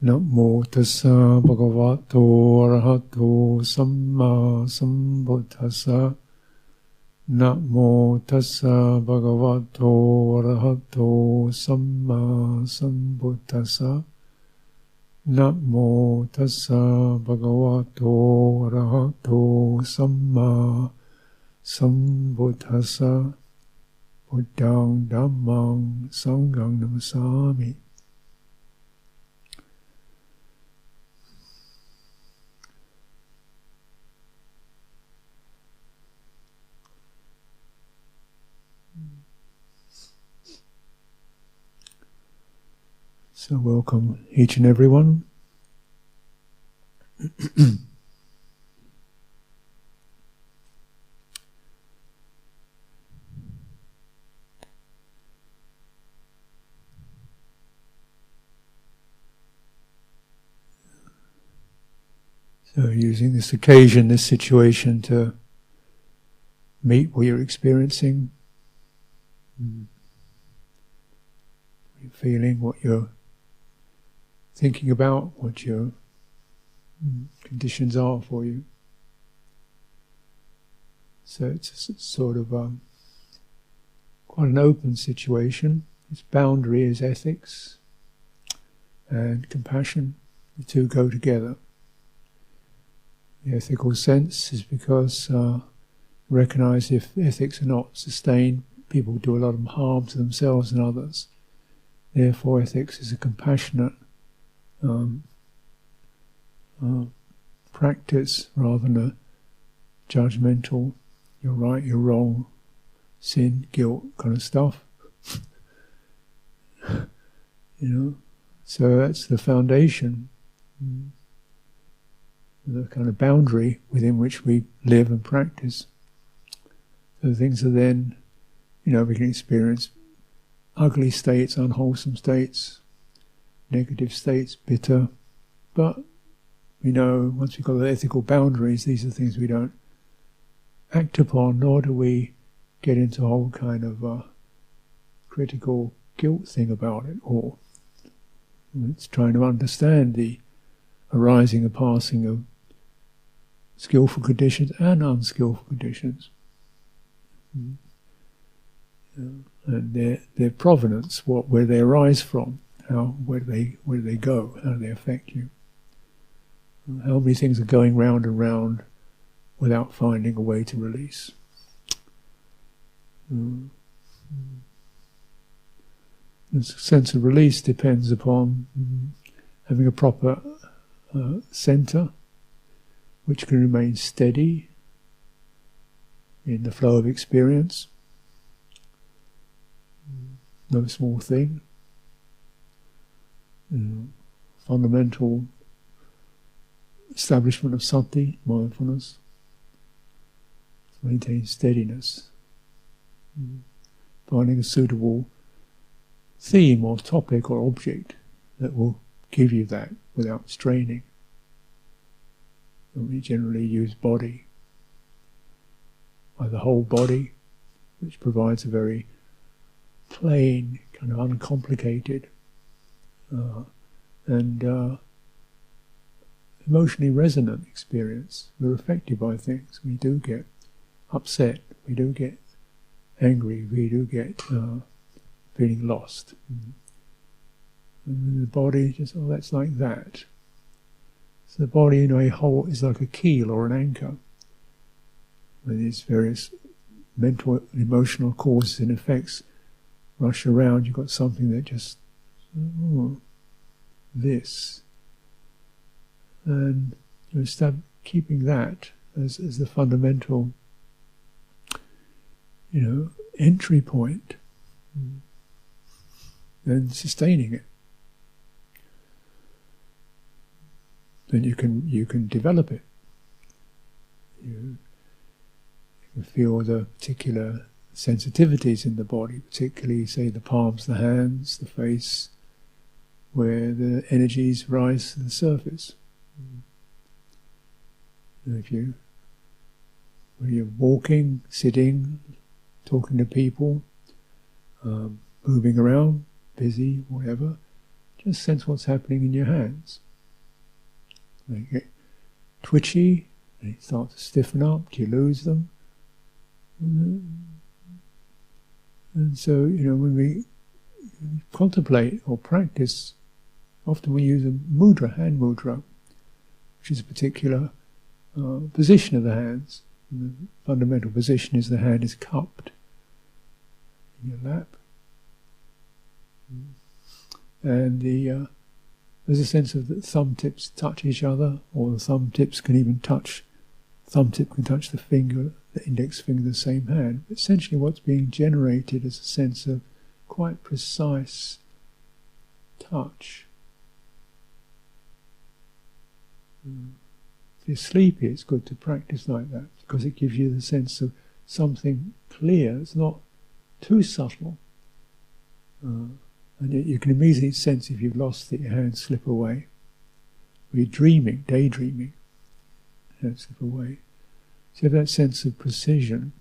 Namo tassa bhagavato arahato samma sambuddhassa. Namo tassa bhagavato arahato samma sambuddhassa. Namo tassa bhagavato arahato samma sambuddhassa. Buddhaṃ Dhammaṃ Sanghaṃ Namasami. So welcome each and everyone. So using this occasion, this situation to meet what you're experiencing, what you're feeling, what you're thinking about, what your conditions are for you. So it's a sort of quite an open situation. Its boundary is ethics and compassion. The two go together. The ethical sense is because recognize if ethics are not sustained, people do a lot of harm to themselves and others. Therefore, ethics is a compassionate practice rather than a judgmental, you're right, you're wrong, sin, guilt kind of stuff. So that's the foundation, the kind of boundary within which we live and practice. So things are then, we can experience ugly states, unwholesome states, negative states, bitter, but we know once we've got the ethical boundaries, these are things we don't act upon, nor do we get into a whole kind of critical guilt thing about it, or it's trying to understand the arising and passing of skillful conditions and unskillful conditions, and their provenance, where they arise from. Where do they go? How do they affect you? How many things are going round and round without finding a way to release? The sense of release depends upon having a proper center, which can remain steady in the flow of experience. No small thing. Fundamental establishment of sati, mindfulness, to maintain steadiness. Finding a suitable theme or topic or object that will give you that without straining. And we generally use body, the whole body, which provides a very plain, kind of uncomplicated and emotionally resonant experience. We're affected by things. We do get upset. We do get angry. We do get feeling lost. And the body just, that's like that. So the body in a whole is like a keel or an anchor. When these various mental and emotional causes and effects rush around, you've got something that just, this. And you start keeping that as the fundamental, entry point, and sustaining it. Then you can develop it. You can feel the particular sensitivities in the body, particularly, say, the palms, the hands, the face, where the energies rise to the surface. And when you're walking, sitting, talking to people, moving around, busy, whatever, just sense what's happening in your hands. They get twitchy, they start to stiffen up, do you lose them? And so, when we contemplate or practice, often we use a mudra, hand mudra, which is a particular position of the hands. And the fundamental position is the hand is cupped in your lap. And there's a sense of the thumb tips touch each other, or the thumb tip can touch the finger, the index finger of the same hand. But essentially what's being generated is a sense of quite precise touch. If you're sleepy, it's good to practice like that, because it gives you the sense of something clear. It's not too subtle. And you can immediately sense if you've lost it, your hands slip away. Or you're dreaming, daydreaming, hands slip away. So you have that sense of precision.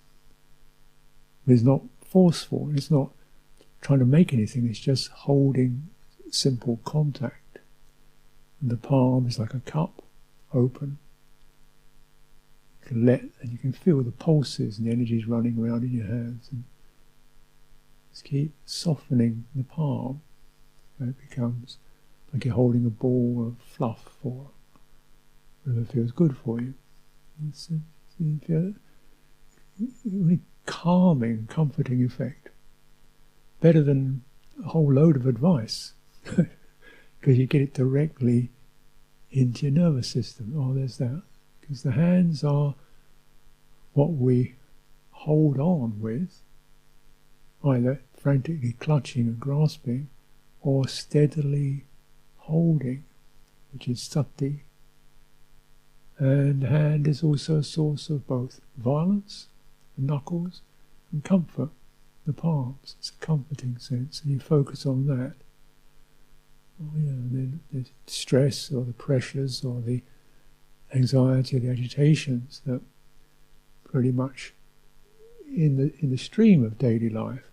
But it's not forceful, it's not trying to make anything, it's just holding simple contact. And the palm is like a cup, open. You can and you can feel the pulses and the energies running around in your hands. And just keep softening the palm. So it becomes like you're holding a ball of fluff or whatever feels good for you. It's a really calming, comforting effect. Better than a whole load of advice. Because you get it directly into your nervous system. Oh, there's that. Because the hands are what we hold on with, either frantically clutching and grasping, or steadily holding, which is sati. And the hand is also a source of both violence, the knuckles, and comfort, the palms. It's a comforting sense, and you focus on that. Oh yeah, and then the stress or the pressures or the anxiety or the agitations that pretty much in the stream of daily life,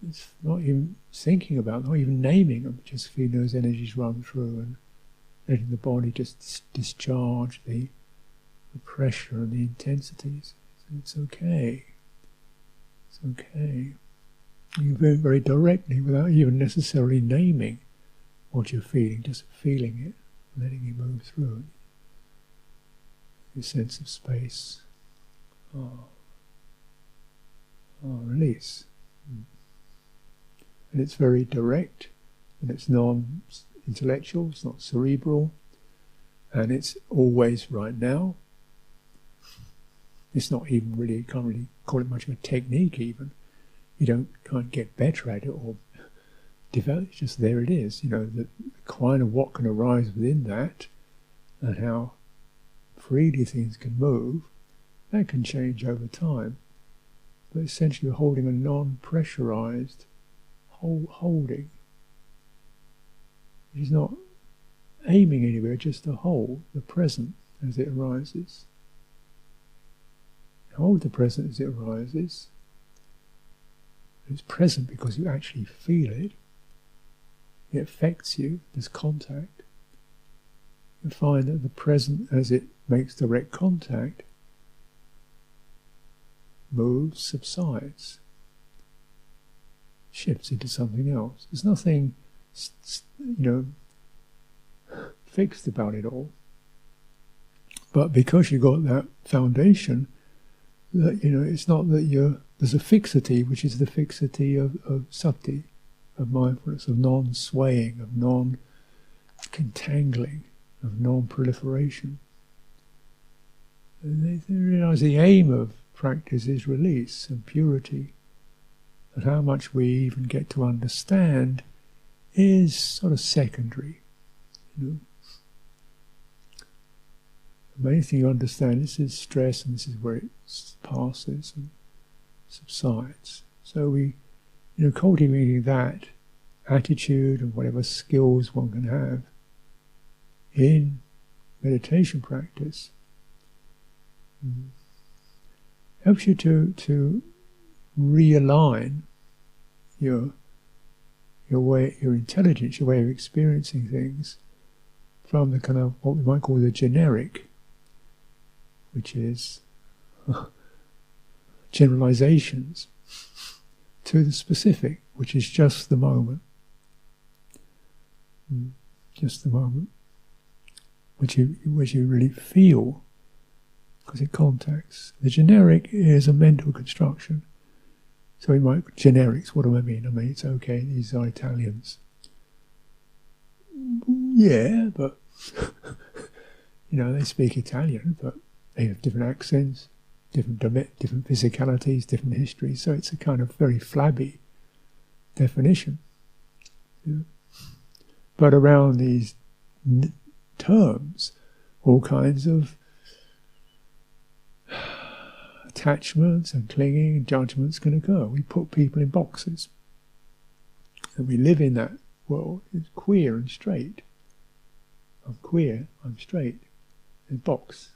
it's not even thinking about, not even naming them, just feeling those energies run through and letting the body just discharge the pressure and the intensities. It's okay. It's okay. You do it very directly without even necessarily naming what you're feeling, just feeling it, letting it move through it. Your sense of space. Release. And it's very direct, and it's non-intellectual, it's not cerebral, and it's always right now. It's not even really, you can't really call it much of a technique even. You can't get better at it or develop, it's just there it is. The kind of what can arise within that, and how freely things can move, that can change over time. But essentially we're holding a non-pressurized holding. It is not aiming anywhere, just to hold the present as it arises. Hold the present as it arises. It's present because you actually feel it. It affects you, there's contact. You find that the present, as it makes direct contact, moves, subsides, shifts into something else. There's nothing, fixed about it all. But because you've got that foundation, that it's not that there's a fixity, which is the fixity of sati, of mindfulness, of non-swaying, of non-contangling, of non-proliferation. And they realise the aim of practice is release and purity, and how much we even get to understand is sort of secondary. The main thing you understand, this is stress, and this is where it passes and subsides. So we, cultivating that attitude and whatever skills one can have in meditation practice helps you to realign your your intelligence, your way of experiencing things, from the kind of what we might call the generic, which is generalizations, to the specific, which is just the moment. Just the moment, which you really feel, because it contacts. The generic is a mental construction. So we might, generics, what do I mean? I mean, it's okay, these are Italians. Yeah, but, they speak Italian, but they have different accents, different physicalities, different histories, so it's a kind of very flabby definition. But around these terms, all kinds of attachments and clinging and judgments can occur. We put people in boxes. And we live in that world. It's queer and straight. I'm queer, I'm straight. And box.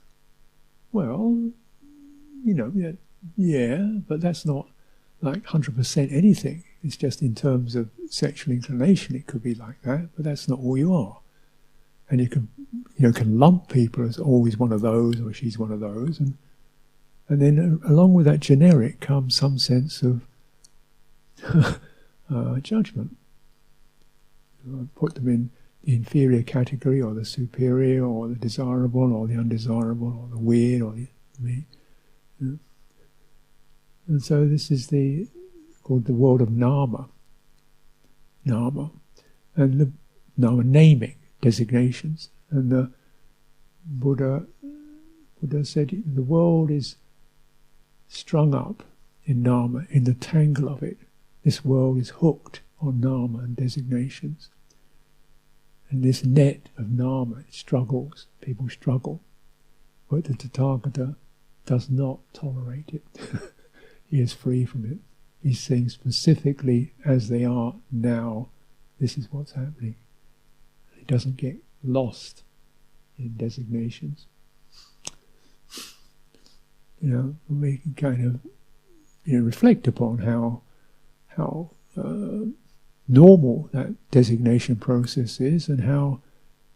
Well, yeah, but that's not like 100% anything. It's just in terms of sexual inclination it could be like that, but that's not all you are. And you can lump people as always one of those, or she's one of those, and then along with that generic comes some sense of judgment. Put them in the inferior category, or the superior, or the desirable, or the undesirable, or the weird, or the me. And so this is called the world of Dhamma. Dhamma. And the Dhamma, naming, designations. And the Buddha said the world is strung up in Dhamma, in the tangle of it. This world is hooked on Dhamma and designations. And this net of Dhamma, it struggles, people struggle. But the Tathagata does not tolerate it. He is free from it. He's saying specifically as they are now, this is what's happening. He doesn't get lost in designations. We can kind of reflect upon how normal that designation process is, and how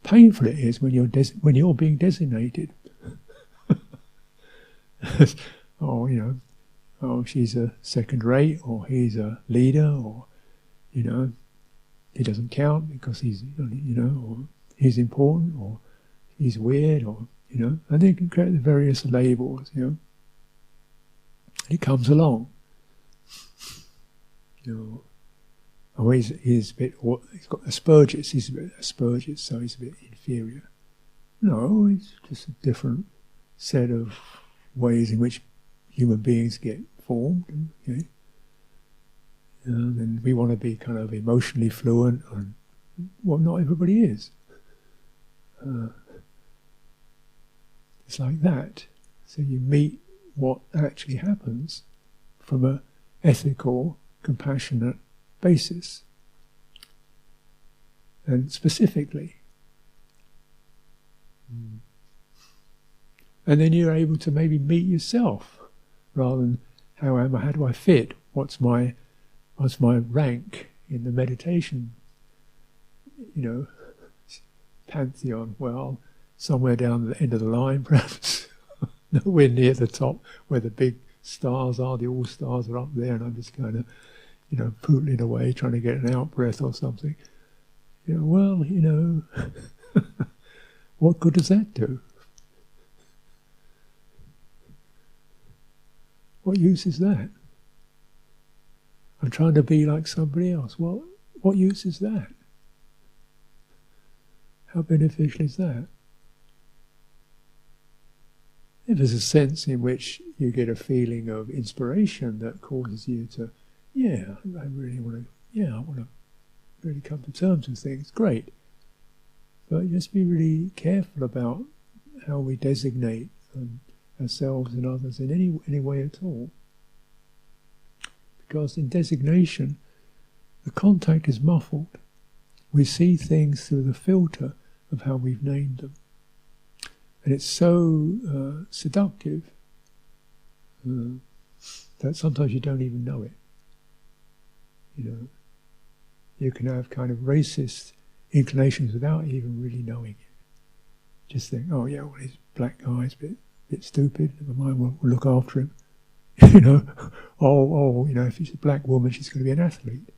painful it is when you're being designated. Oh, she's a second rate, or he's a leader, or he doesn't count because he's or he's important, or he's weird, or and they can create the various labels. It comes along. Oh, he's a bit. He's got Asperger's. He's a bit Asperger's, so he's a bit inferior. No, it's just a different set of ways in which human beings get formed. And we want to be kind of emotionally fluent, and well, not everybody is. It's like that. So you meet what actually happens from an ethical, compassionate basis, and specifically. And then you're able to maybe meet yourself, rather than how do I fit? What's my rank in the meditation? Pantheon. Well, somewhere down the end of the line, perhaps. Nowhere near the top where the big stars are. The all stars are up there, and I'm just kind of, pootling away, trying to get an out breath or something. What good does that do? What use is that? I'm trying to be like somebody else. Well, what use is that? How beneficial is that? If there's a sense in which you get a feeling of inspiration that causes you to, I want to really come to terms with things, great. But just be really careful about how we designate ourselves and others in any way at all. Because in designation, the contact is muffled. We see things through the filter of how we've named them. And it's so seductive that sometimes you don't even know it. You can have kind of racist inclinations without even really knowing it. Just think, oh yeah, well, he's a black guy, he's a bit stupid, never mind, we'll look after him. You know, you know, if she's a black woman, she's going to be an athlete.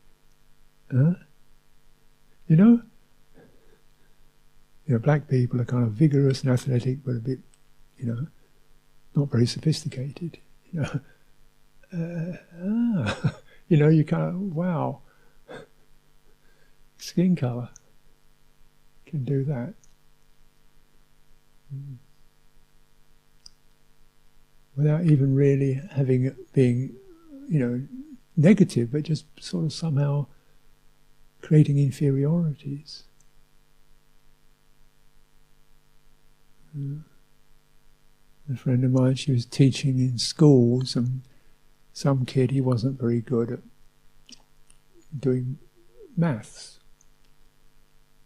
Huh? You know, black people are kind of vigorous and athletic, but a bit, you know, not very sophisticated. You know, you know, you kind of, wow, skin colour can do that. Without even really having it being, you know, negative, but just sort of somehow creating inferiorities. A friend of mine, she was teaching in schools, and some kid, he wasn't very good at doing maths.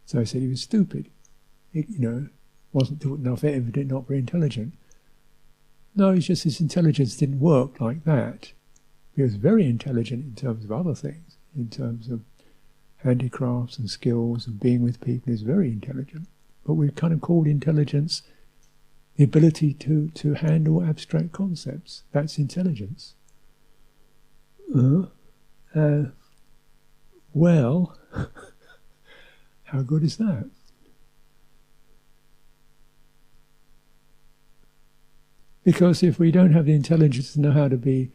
So I said he was stupid. He, you know, wasn't doing enough evident, not very intelligent. No, it's just his intelligence didn't work like that. He was very intelligent in terms of other things, in terms of handicrafts and skills and being with people. He's very intelligent. But we've kind of called intelligence the ability to handle abstract concepts. That's intelligence. Well, how good is that? Because if we don't have the intelligence to know how to be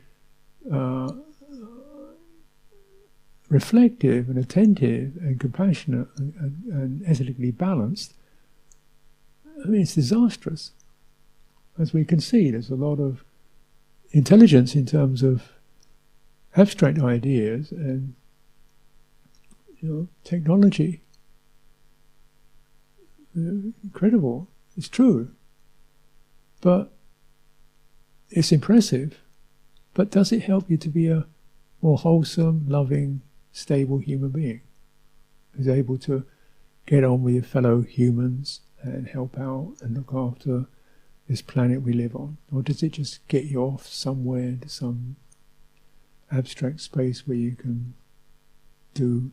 reflective and attentive and compassionate and ethically balanced, I mean, it's disastrous. As we can see, there's a lot of intelligence in terms of abstract ideas and, you know, technology. Incredible. It's true. But it's impressive. But does it help you to be a more wholesome, loving, stable human being who's able to get on with your fellow humans and help out and look after this planet we live on? Or does it just get you off somewhere into some abstract space where you can do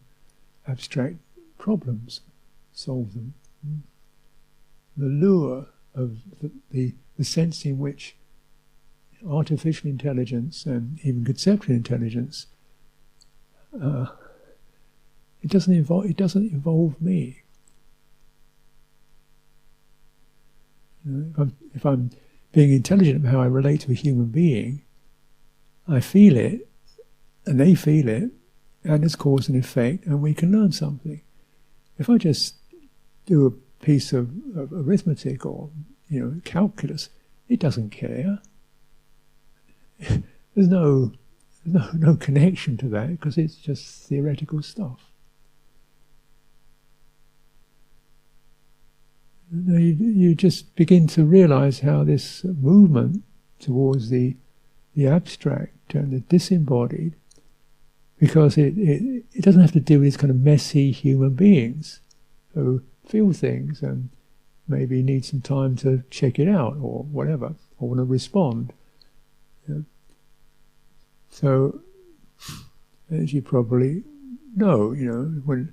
abstract problems, solve them? The lure of the sense in which artificial intelligence and even conceptual intelligence, it doesn't involve me. You know, if I'm being intelligent about how I relate to a human being, I feel it, and they feel it, and it's cause and effect, and we can learn something. If I just do a piece of arithmetic or, you know, calculus, it doesn't care. There's no connection to that because it's just theoretical stuff. You just begin to realize how this movement towards the abstract and the disembodied, because it doesn't have to do with these kind of messy human beings who feel things and maybe need some time to check it out or whatever, or want to respond. So, as you probably know, you know,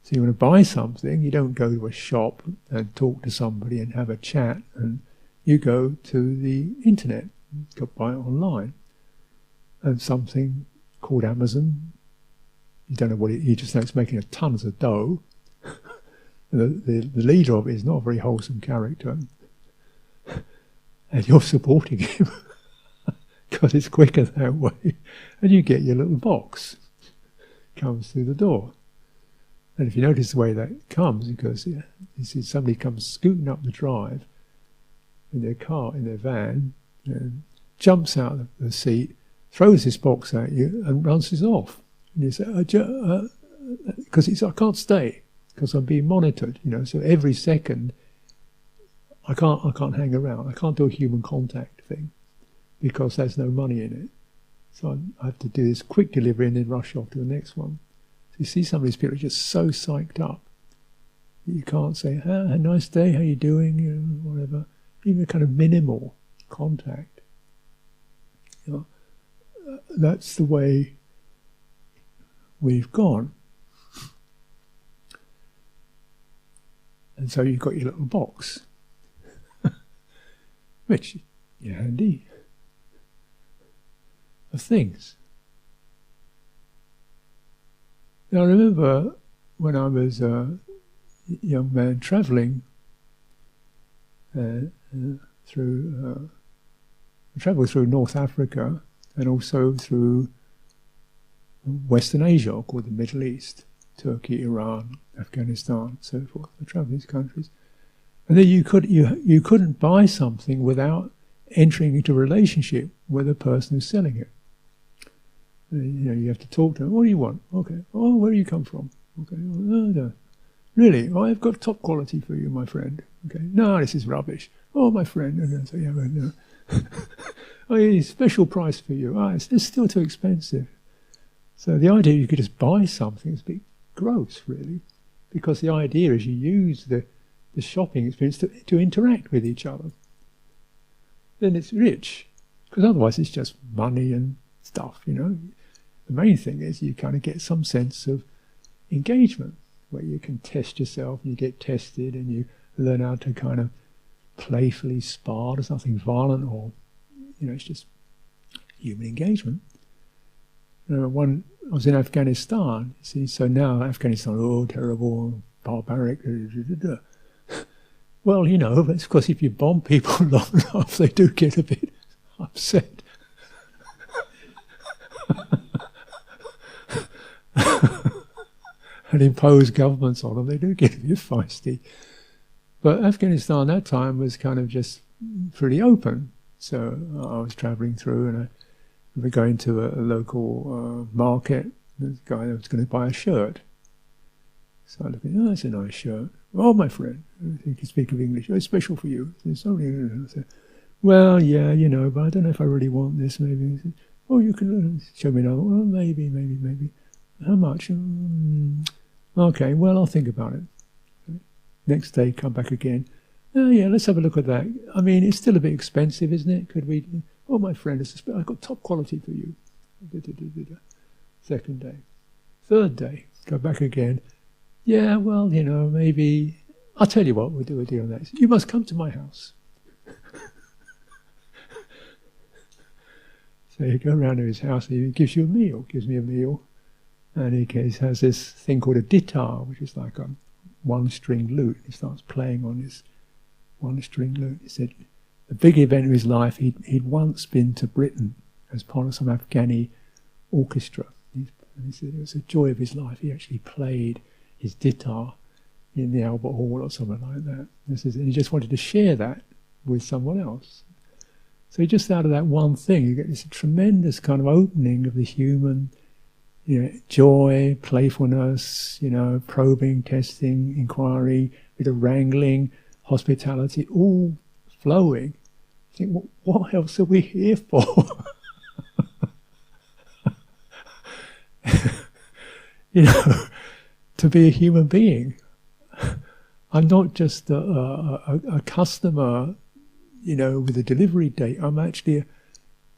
so you want to buy something, you don't go to a shop and talk to somebody and have a chat, and you go to the internet, you buy it online. And something called Amazon, you don't know what you just know it's making tons of dough. The leader of it is not a very wholesome character, and you're supporting him because it's quicker that way, and you get your little box, comes through the door. And if you notice the way that comes, because you see somebody comes scooting up the drive in their car, in their van, and jumps out of the seat, throws this box at you and runs this off. And you say, because I can't stay, because I'm being monitored, you know, so every second I can't hang around. I can't do a human contact thing because there's no money in it. So I have to do this quick delivery and then rush off to the next one. So you see some of these people are just so psyched up. You can't say, a nice day, how you doing, you know, whatever. Even kind of minimal contact. You know, that's the way we've gone. And so you've got your little box, which you're handy, of things. Now I remember when I was a young man travelling travelled through North Africa and also through Western Asia, called the Middle East, Turkey, Iran, Afghanistan, so forth. I travelled these countries, and then you couldn't buy something without entering into a relationship with the person who's selling it. You have to talk to them. What do you want? Okay. Oh, where do you come from? Okay. Oh, no. Really? Oh, I've got top quality for you, my friend. Okay. No, this is rubbish. Oh, my friend. And so, yeah, well, no. Oh, yeah, special price for you. Ah, it's still too expensive. So the idea you could just buy something is a bit gross, really, because the idea is you use the shopping experience to interact with each other. Then it's rich, because otherwise it's just money and stuff, you know. The main thing is you kind of get some sense of engagement, where you can test yourself and you get tested and you learn how to kind of playfully spar. There's nothing violent or, you know, it's just human engagement. I was in Afghanistan, you see, so now Afghanistan, oh, terrible, barbaric, well, you know, that's because if you bomb people long enough, they do get a bit upset. And impose governments on them, they do get a bit feisty. But Afghanistan at that time was kind of just pretty open. So I was travelling through and I remember going to a local market. There's a guy that was going to buy a shirt. So I looked at, oh, that's a nice shirt. Oh, my friend, I think you speak of English. Oh, it's special for you. It's only, I said, well, yeah, you know, but I don't know if I really want this, maybe. Said, oh, you can show me another one. Well, maybe. How much? Okay, well, I'll think about it. Next day, come back again. Oh, yeah, let's have a look at that. I mean, it's still a bit expensive, isn't it? Could we? Oh, my friend, I've got top quality for you. Second day. Third day, go back again. Yeah, well, you know, maybe... I'll tell you what, we'll do a deal on that. You must come to my house. So you go around to his house and he gives you a meal, gives me a meal. And he has this thing called a ditar, which is like a one-string lute. He starts playing on his one-string lute. He said the big event of his life, he'd once been to Britain as part of some Afghani orchestra. And he said it was a joy of his life. He actually played his ditar in the Albert Hall or something like that. And he just wanted to share that with someone else. So just out of that one thing, you get this tremendous kind of opening of the human, you know, joy, playfulness, you know, probing, testing, inquiry, bit of wrangling, hospitality, all flowing. You think, well, what else are we here for? You know, to be a human being. I'm not just a customer, you know, with a delivery date. I'm actually,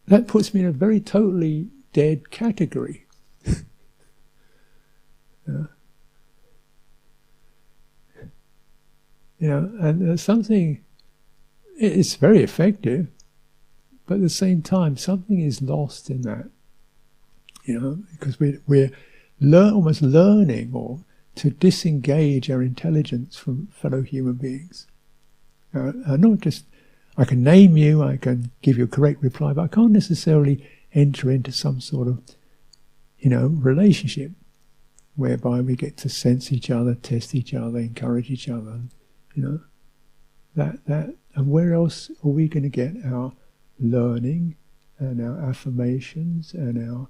that puts me in a very totally dead category. You know, and something, it's very effective, but at the same time, something is lost in that, you know, because we're almost learning or to disengage our intelligence from fellow human beings. Not just, I can name you, I can give you a correct reply, but I can't necessarily enter into some sort of, you know, relationship whereby we get to sense each other, test each other, encourage each other, you know. That and where else are we going to get our learning and our affirmations and our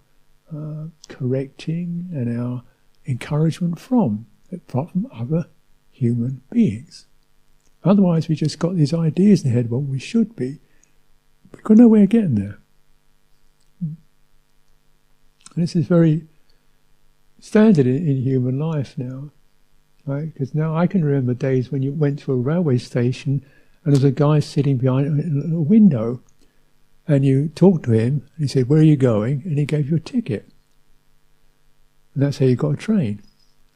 correcting and our encouragement from, apart from other human beings? Otherwise we just got these ideas in the head what we should be. We've got no way of getting there. And this is very standard in human life now, right? Because now I can remember days when you went to a railway station and there was a guy sitting behind a window and you talked to him and he said, where are you going? And he gave you a ticket. And that's how you got a train.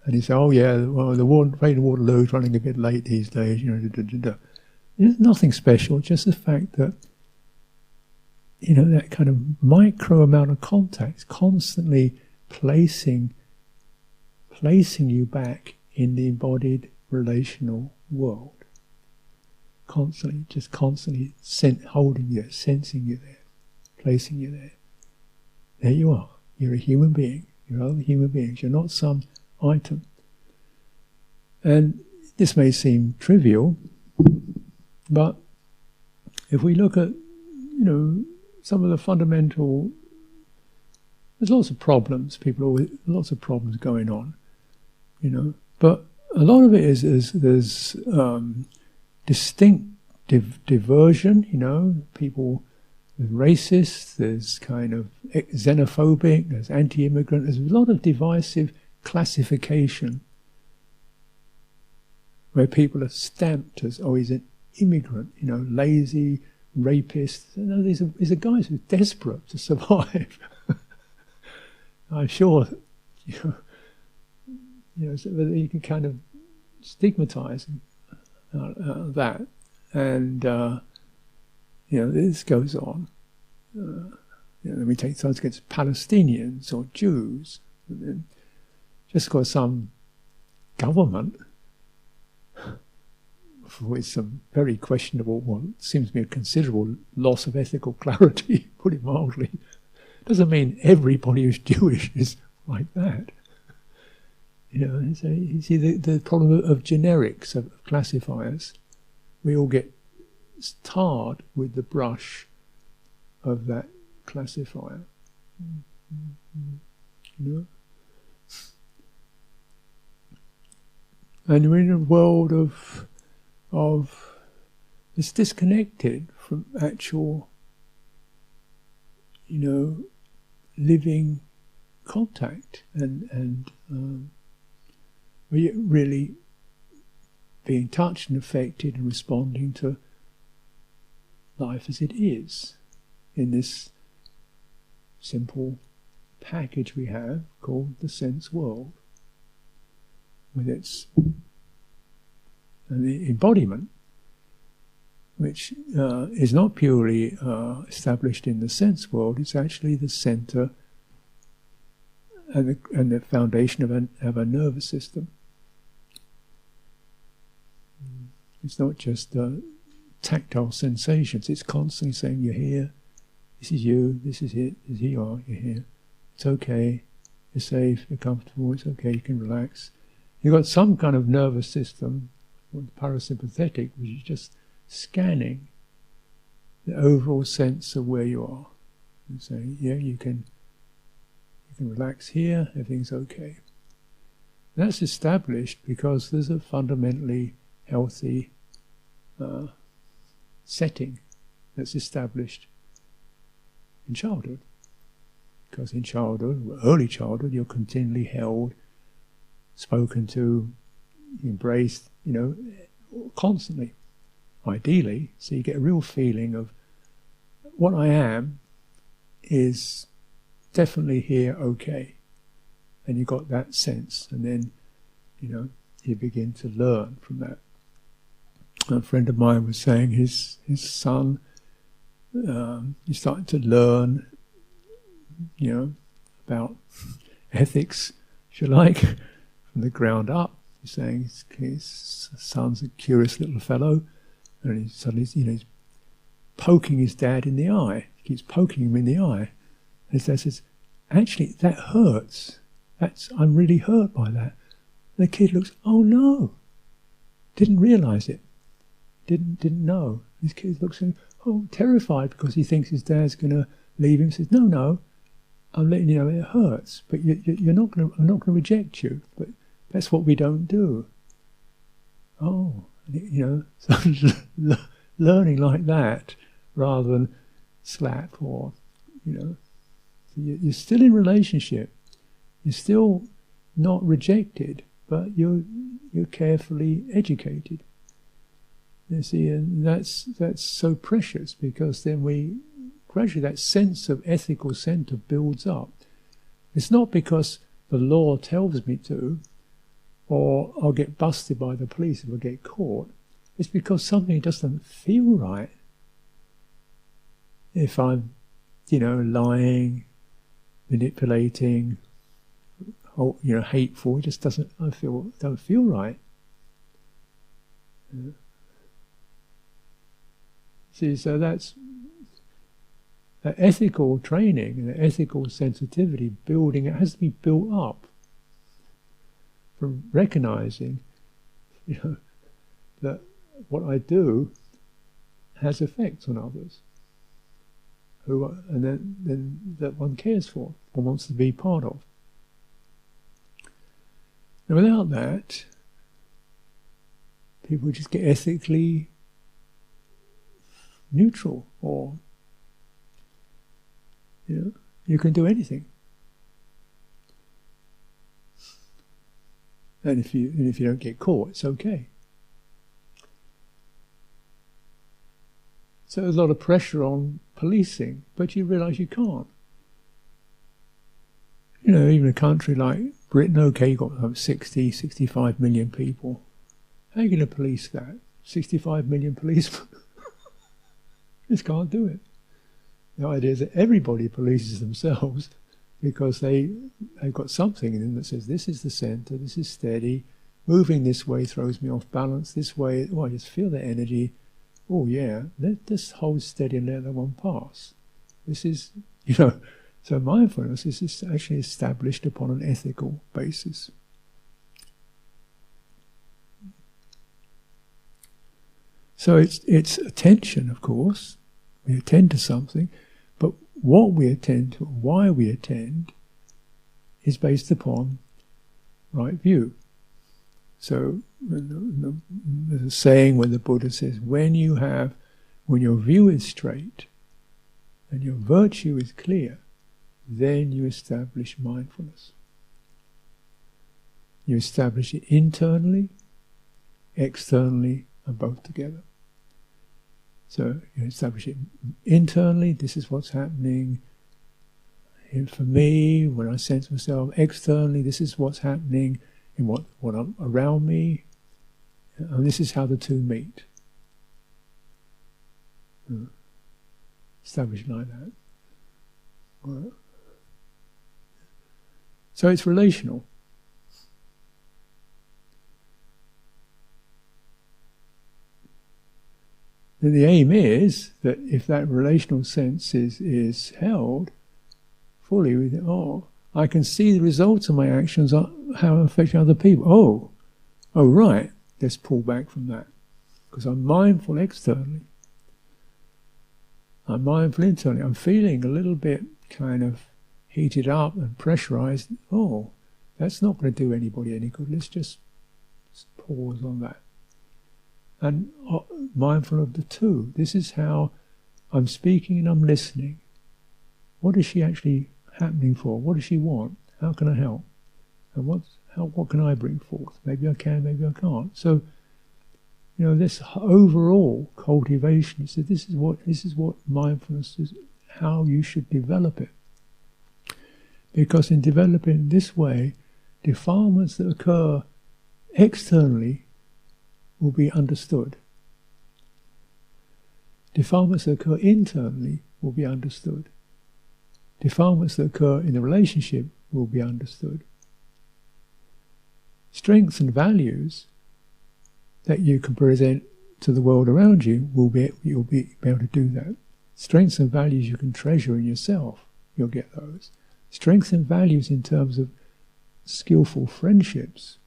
And you say, oh yeah, well, the train to Waterloo's running a bit late these days, There's nothing special, just the fact that, that kind of micro amount of contact constantly placing you back in the embodied relational world. Constantly holding you, sensing you there, placing you there. There you are. You're a human being. You're other human beings. You're not some item. And this may seem trivial, but if we look at, some of the fundamental, there's lots of problems. Lots of problems going on, But a lot of it is there's distinct diversion. People, there's racist, there's kind of xenophobic, there's anti-immigrant. There's a lot of divisive classification where people are stamped as, oh, he's an immigrant, lazy, rapist. No, these are guys who are desperate to survive. I'm sure, so you can kind of stigmatise that, and this goes on. Then we take sides against Palestinians or Jews, and then just because some government, with some very questionable, seems to be a considerable loss of ethical clarity, put it mildly, doesn't mean everybody who's Jewish is like that. So you see the problem of generics, of classifiers. We all get tarred with the brush of that classifier. And we're in a world of it's disconnected from actual, living contact and we're really being touched and affected and responding to life as it is in this simple package we have called the sense world, with its the embodiment, which is not purely established in the sense world. It's actually the center and the foundation of a nervous system. It's not just tactile sensations. It's constantly saying, you're here, this is you, this is it, here you are, you're here. It's okay, you're safe, you're comfortable, it's okay, you can relax. You've got some kind of nervous system, parasympathetic, which is just scanning the overall sense of where you are. And saying, yeah, you can relax here, everything's okay. And that's established because there's a fundamentally healthy setting that's established in childhood. Because in childhood, early childhood, you're continually held, spoken to, embraced, constantly, ideally. So you get a real feeling of what I am is definitely here, okay. And you got that sense, and then, you begin to learn from that. A friend of mine was saying his son, he's starting to learn, about ethics, if you like, from the ground up. He's saying his son's a curious little fellow, and he suddenly, he's poking his dad in the eye. He keeps poking him in the eye. And his dad says, actually, that hurts. I'm really hurt by that. And the kid looks, oh no, didn't realise it. Didn't know. This kid looks at him, terrified because he thinks his dad's going to leave him. He says, no, I'm letting you know it hurts, but I'm not going to reject you. But that's what we don't do. So learning like that rather than slap or, you're still in relationship. You're still not rejected, but you're carefully educated. You see, and that's so precious, because then gradually that sense of ethical centre builds up. It's not because the law tells me to, or I'll get busted by the police if I get caught, it's because something doesn't feel right. If I'm, lying, manipulating, hateful, it just don't feel right. See, so that's that ethical training and the ethical sensitivity building. It has to be built up from recognizing, that what I do has effects on others, and then that one cares for or wants to be part of. And without that, people just get ethically neutral, or you can do anything. And if you don't get caught, it's okay. So there's a lot of pressure on policing, but you realise you can't. Even a country like Britain, okay, you've got 60, 65 million people. How are you going to police that? 65 million policemen? Just can't do it. The idea is that everybody polices themselves because they've got something in them that says, this is the centre, this is steady, moving this way throws me off balance, this way, I just feel the energy, let this hold steady and let that one pass. This is, so mindfulness is actually established upon an ethical basis. So it's attention, of course. We attend to something, but what we attend to, why we attend, is based upon right view. So there's a saying where the Buddha says, when your view is straight and your virtue is clear, then you establish mindfulness. You establish it internally, externally, and both together. So you establish it internally, this is what's happening for me when I sense myself. Externally, this is what's happening in what I'm around me, and this is how the two meet. Establish it like that. Right. So it's relational. And the aim is that if that relational sense is held fully, we think, I can see the results of my actions, how I'm affecting other people. Oh right, let's pull back from that. Because I'm mindful externally. I'm mindful internally. I'm feeling a little bit kind of heated up and pressurized. That's not going to do anybody any good. Let's just pause on that. And mindful of the two. This is how I'm speaking and I'm listening. What is she actually happening for? What does she want? How can I help? And what can I bring forth? Maybe I can, maybe I can't. So, this overall cultivation. So this is what mindfulness is. How you should develop it. Because in developing this way, defilements that occur externally will be understood. Defilements that occur internally will be understood. Defilements that occur in the relationship will be understood. Strengths and values that you can present to the world around you, you'll be able to do that. Strengths and values you can treasure in yourself, you'll get those. Strengths and values in terms of skillful friendships,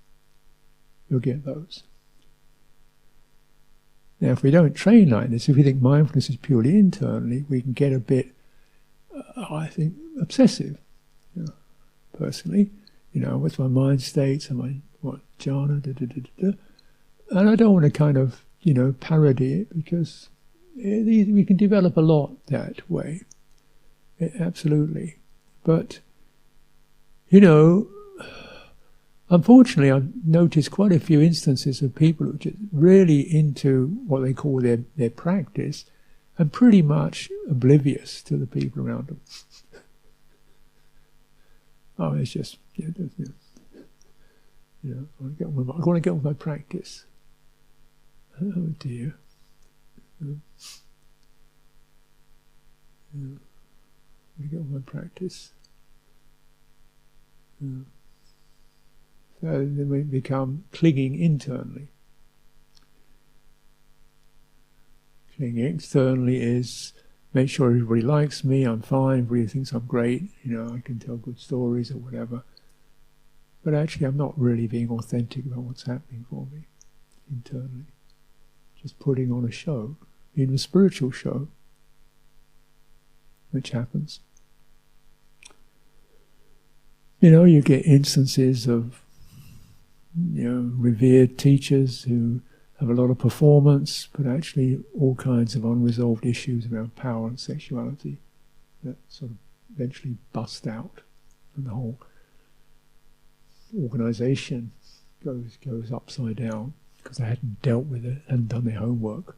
you'll get those. Now, if we don't train like this, if we think mindfulness is purely internally, we can get a bit, I think, obsessive. Personally, what's my mind states? What jhana? And I don't want to kind of, parody it, because we can develop a lot that way. Absolutely. But, unfortunately, I've noticed quite a few instances of people who are just really into what they call their practice and pretty much oblivious to the people around them. It's just, You know, I want to get on with my practice. Oh dear. I want to get on with my practice. So then we become clinging internally. Clinging externally is make sure everybody likes me, I'm fine, everybody thinks I'm great, you know, I can tell good stories or whatever. But actually I'm not really being authentic about what's happening for me internally. Just putting on a show, in a spiritual show, which happens. You know, you get instances of, you know, revered teachers who have a lot of performance, but actually all kinds of unresolved issues around power and sexuality that sort of eventually bust out, and the whole organisation goes upside down because they hadn't dealt with it, hadn't done their homework.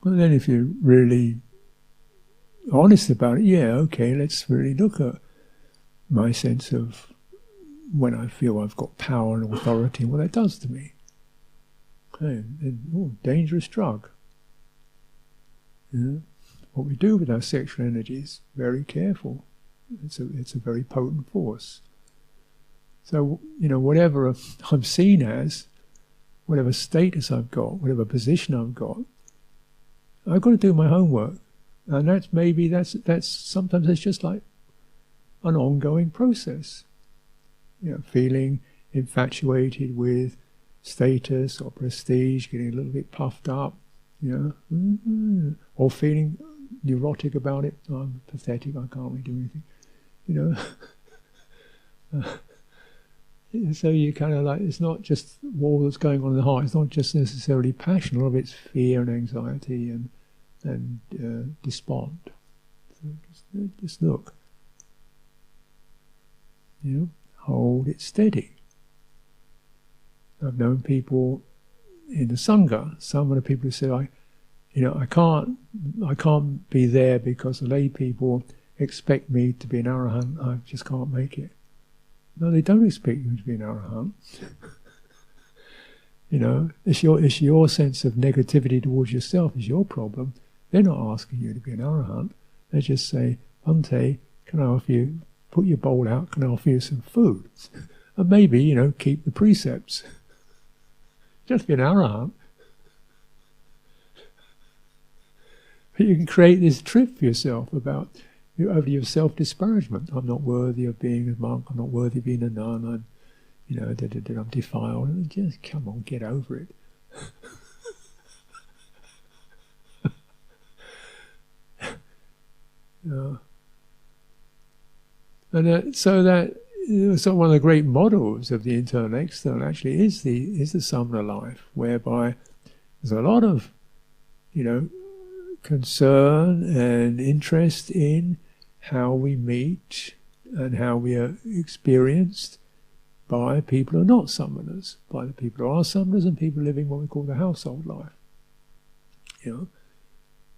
Well, then if you're really honest about it, yeah, okay, let's really look at my sense of when I feel I've got power and authority and what that does to me. Okay, and, dangerous drug. Yeah. What we do with our sexual energy is very careful. It's a very potent force. So, you know, whatever I'm seen as, whatever status I've got, whatever position I've got to do my homework. And that's sometimes it's just like an ongoing process. You know, feeling infatuated with status or prestige, getting a little bit puffed up, you know, or feeling neurotic about it. Oh, I'm pathetic, I can't really do anything, you know. So you kind of like, it's not just all that's going on in the heart, it's not just necessarily passion, a lot of it's fear and anxiety and despond. So just look, you know, hold it steady. I've known people in the Sangha, some of the people who say, I can't be there because the lay people expect me to be an arahant, I just can't make it. No, they don't expect you to be an arahant. You know, it's your sense of negativity towards yourself is your problem. They're not asking you to be an arahant. They just say, Bhante, can I offer you, put your bowl out, can I offer you some food? And maybe, you know, keep the precepts. Just be an arahant. But you can create this trip for yourself over your self-disparagement. I'm not worthy of being a monk, I'm not worthy of being a nun, I'm, you know, I'm defiled. And just come on, get over it. So one of the great models of the internal and external actually is the samana life, whereby there's a lot of, you know, concern and interest in how we meet and how we are experienced by people who are not samanas, by the people who are samanas and people living what we call the household life. You know,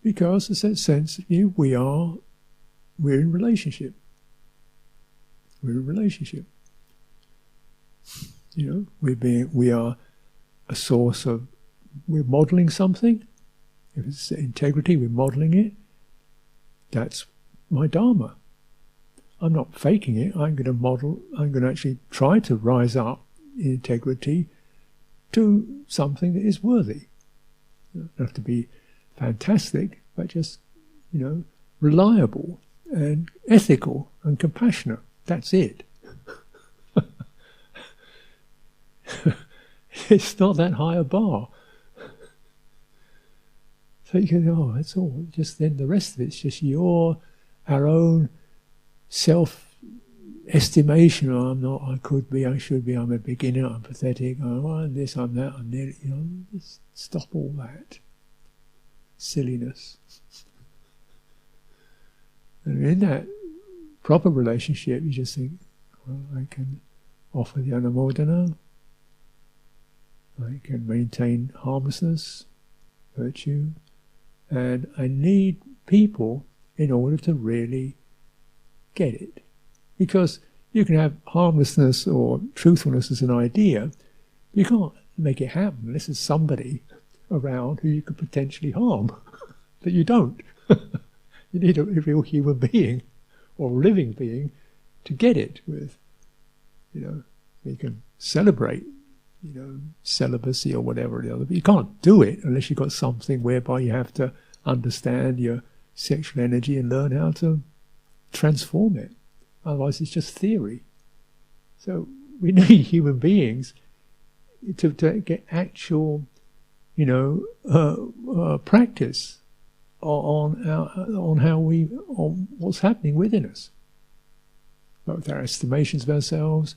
because there's that sense, you know, we're in relationship. We're in relationship. You know, we are a source of, we're modelling something. If it's integrity, we're modelling it. That's my Dhamma. I'm not faking it. I'm going to actually try to rise up in integrity to something that is worthy. It doesn't have to be fantastic, but just, you know, reliable and ethical and compassionate. That's it. It's not that high a bar. So you can, that's all. Just then the rest of it's just our own self-estimation. Oh, I'm not, I could be, I should be, I'm a beginner, I'm pathetic, I'm this, I'm that, I'm nearly, you know, just stop all that silliness. And in that proper relationship, you just think, well, I can offer the anumodana, I can maintain harmlessness, virtue, and I need people in order to really get it. Because you can have harmlessness or truthfulness as an idea, but you can't make it happen unless there's somebody around who you could potentially harm. That you don't. You need a real human being or living being to get it with. You can celebrate, celibacy or whatever the other, but you can't do it unless you've got something whereby you have to understand your sexual energy and learn how to transform it. Otherwise it's just theory. So we need human beings to get actual, practice on what's happening within us. Both our estimations of ourselves,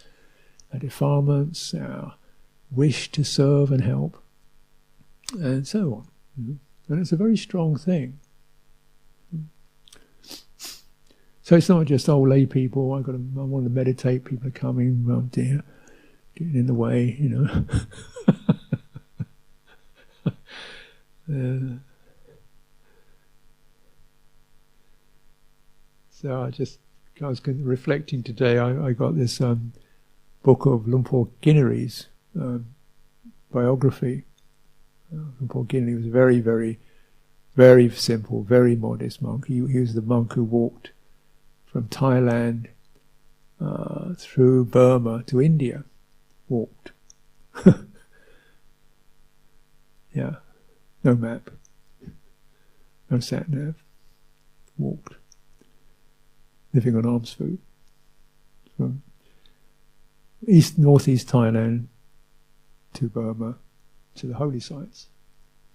our defilements, our wish to serve and help, and so on. And it's a very strong thing. So it's not just lay people. I want to meditate. People are coming. Oh dear, getting in the way. So I was reflecting today. I got this book of Luang Por Sucitto's biography. Luang Por Sucitto was a very, very, very simple, very modest monk. He was the monk who walked from Thailand through Burma to India. Walked. Yeah. No map. No sat-nav. Walked. Living on alms food. From northeast Thailand to Burma, to the holy sites,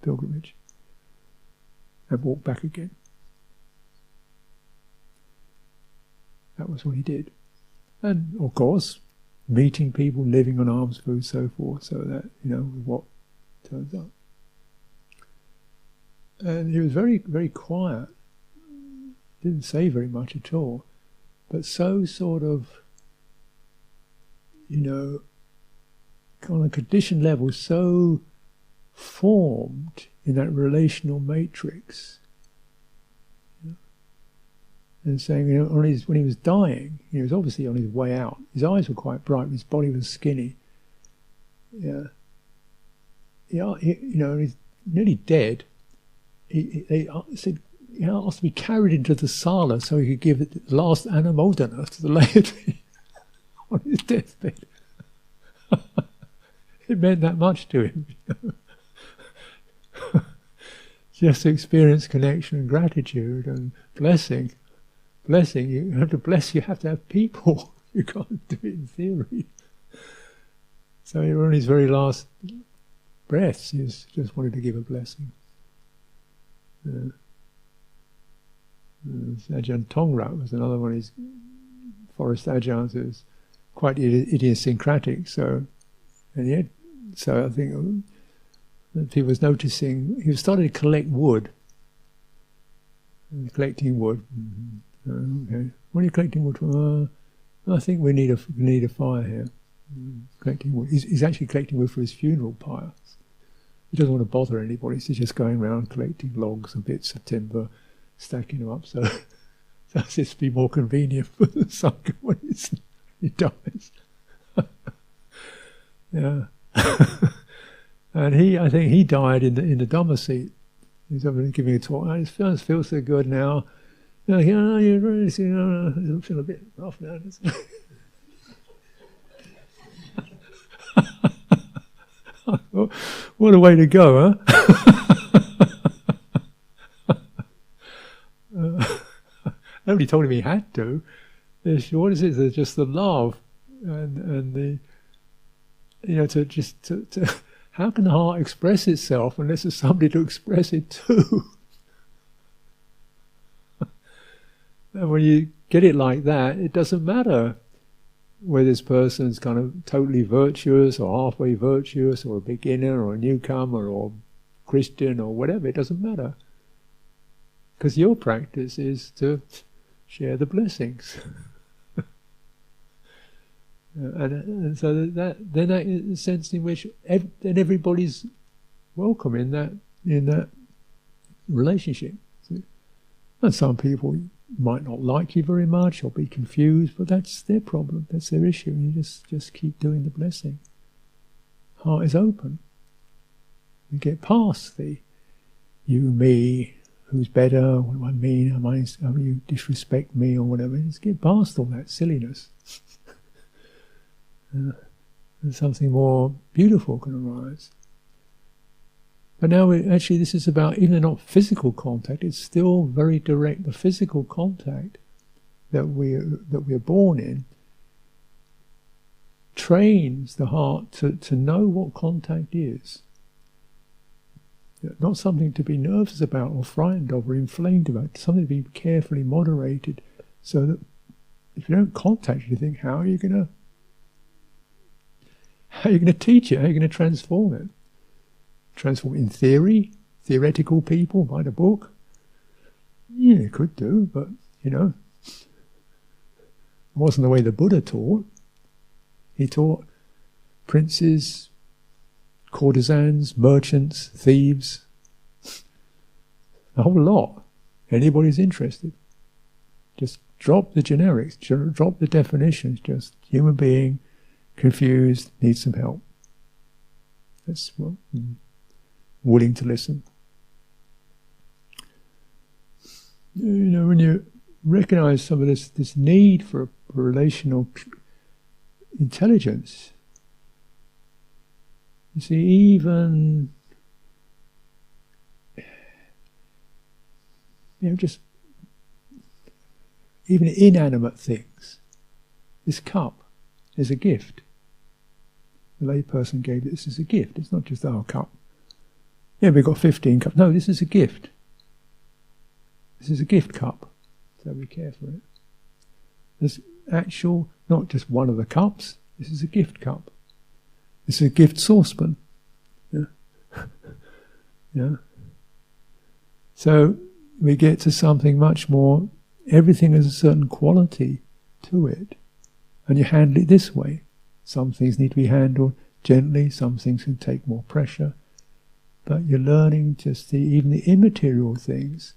pilgrimage, and walked back again. That was what he did. And of course, meeting people, living on alms food, so forth, so that, what turns up. And he was very, very quiet. Didn't say very much at all, but so sort of, kind of condition level, so formed in that relational matrix. And saying, when he was dying, he was obviously on his way out. His eyes were quite bright, his body was skinny. Yeah. He's nearly dead. They said, he asked to be carried into the sala so he could give the last anamodana to the laity on his deathbed. It meant that much to him. Just to experience connection and gratitude and blessing. Blessing, you have to bless, you have to have people. You can't do it in theory. So on his very last breaths, he just wanted to give a blessing. Ajahn Tongrat was another one of his forest ajahns who was quite idiosyncratic. So I think he was noticing, he was starting to collect wood. Collecting wood. Okay. What are you collecting wood for? I think we need a fire here. Collecting wood. He's actually collecting wood for his funeral pyre. He doesn't want to bother anybody, so he's just going around collecting logs and bits of timber, stacking them up so it's to be more convenient for the Sangha when he dies. Yeah. And I think he died in the Dhamma seat. He's giving a talk. I just feel so good now. You're really, I feel a bit rough now. What a way to go, huh? Nobody told him he had to. What is it? Just the love and the, to how can the heart express itself unless there's somebody to express it to? And when you get it like that, it doesn't matter whether this person's kind of totally virtuous or halfway virtuous or a beginner or a newcomer or Christian or whatever, it doesn't matter. Because your practice is to share the blessings. And so that is the sense in which then everybody's welcome in that relationship. See? And some people might not like you very much or be confused, but that's their problem, that's their issue. You just keep doing the blessing. Heart is open. You get past the you, me, who's better, what do I mean, how you disrespect me or whatever. Just get past all that silliness. And something more beautiful can arise. But now this is about, even not physical contact, it's still very direct. The physical contact that we're born in trains the heart to know what contact is. Not something to be nervous about or frightened of or inflamed about, something to be carefully moderated, so that if you don't contact anything, how are you going to teach it? How are you going to transform it? Transform in theory, theoretical people, write a book. Yeah, you could do, but it wasn't the way the Buddha taught. He taught princes, courtesans, merchants, thieves, a whole lot. Anybody's interested. Just drop the generics, drop the definitions, just human being, confused, needs some help. That's willing to listen. When you recognize some of this need for relational intelligence, you see, even just even inanimate things. This cup is a gift. The layperson gave this as a gift. It's not just our cup. Yeah, we've got 15 cups. No, this is a gift. This is a gift cup. So we care for it. There's actual, not just one of the cups. This is a gift cup. This is a gift saucepan. Yeah. So we get to something much more. Everything has a certain quality to it, and you handle it this way. Some things need to be handled gently. Some things can take more pressure. But you're learning just even the immaterial things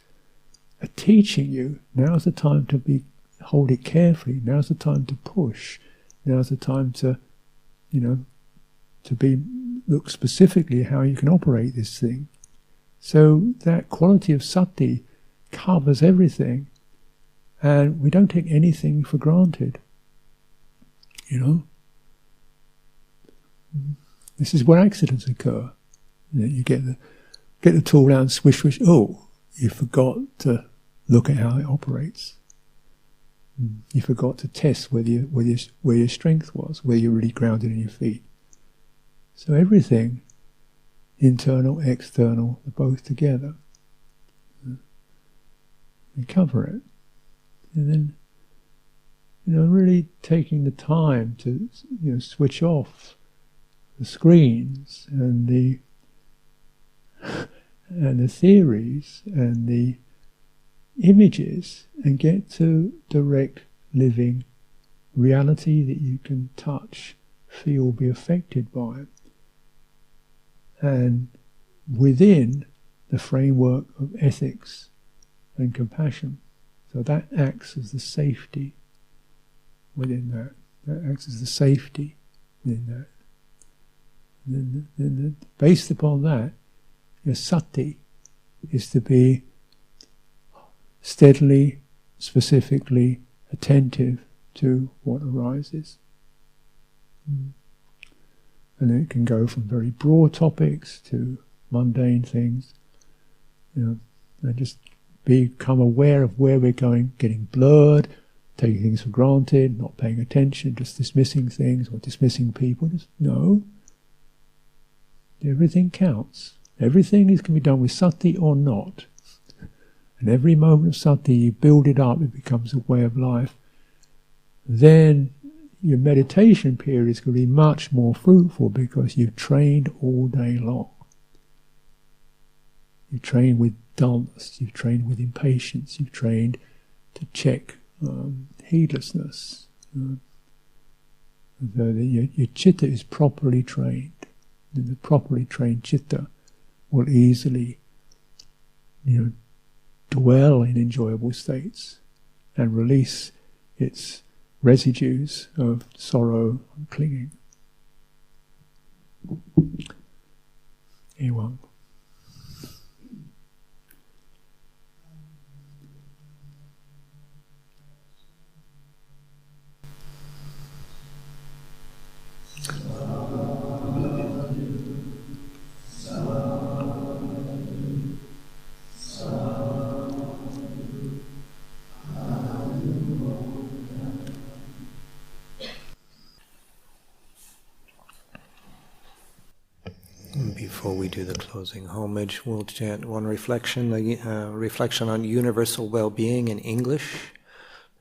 are teaching you. Now's the time to hold it carefully. Now's the time to push. Now's the time to look specifically how you can operate this thing. So that quality of sati covers everything, and we don't take anything for granted. This is where accidents occur. You get the tool out and swish. Oh, you forgot to look at how it operates. You forgot to test where your strength was, where you're really grounded in your feet. So everything, internal, external, they're both together. We cover it. And then, really taking the time to, switch off the screens and the theories and the images, and get to direct living reality that you can touch, feel, be affected by, and within the framework of ethics and compassion. So that acts as the safety within that. That acts as the safety within that. And then based upon that, your sati is to be steadily, specifically attentive to what arises. And it can go from very broad topics to mundane things, and just become aware of where we're going, getting blurred, taking things for granted, not paying attention, just dismissing things or dismissing people. Just no. Everything counts. Everything can be done with sati or not. And every moment of sati, you build it up, it becomes a way of life. Then your meditation period is going to be much more fruitful because you've trained all day long. You've trained with dullness, you've trained with impatience, you've trained to check heedlessness. Your citta is properly trained. And the properly trained citta will easily dwell in enjoyable states. and release its residues of sorrow and clinging. Ewang. Before we do the closing homage, we'll chant one reflection, reflection on universal well-being in English.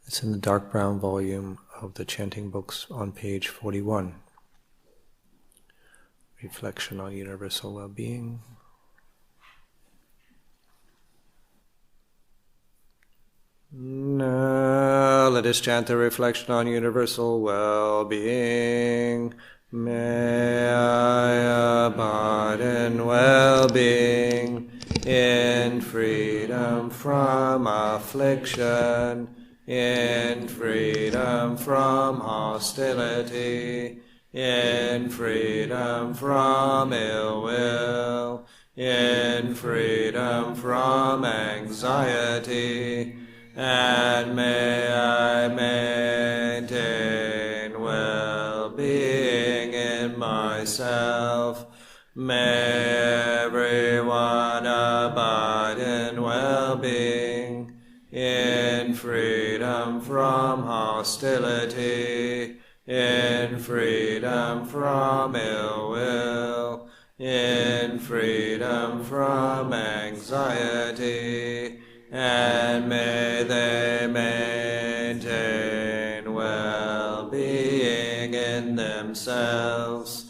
It's in the dark brown volume of the chanting books on page 41. Reflection on universal well-being. Now let us chant the reflection on universal well-being. May I abide in well-being, in freedom from affliction, in freedom from hostility, in freedom from ill will, in freedom from anxiety, and may I maintain well-being in myself. May everyone abide in well-being, in freedom from hostility, in freedom from ill will, in freedom from anxiety, and may they maintain well-being in themselves.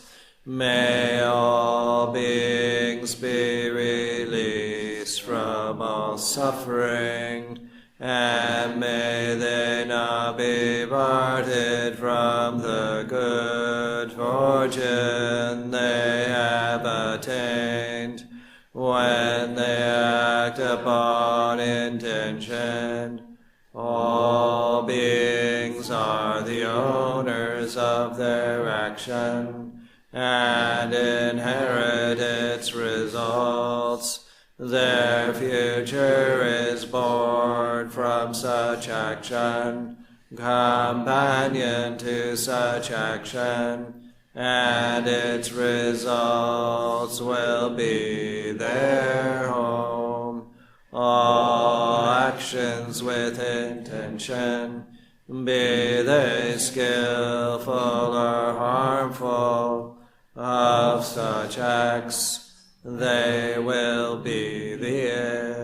May all beings be released from all suffering, and may they not be parted from the good fortune they have attained. When they act upon intention, all beings are the owners of their action and inherit its results. Their future is born from such action, companion to such action, and its results will be their home. All actions with intention, be they skillful or harmful, of such acts they will be the end.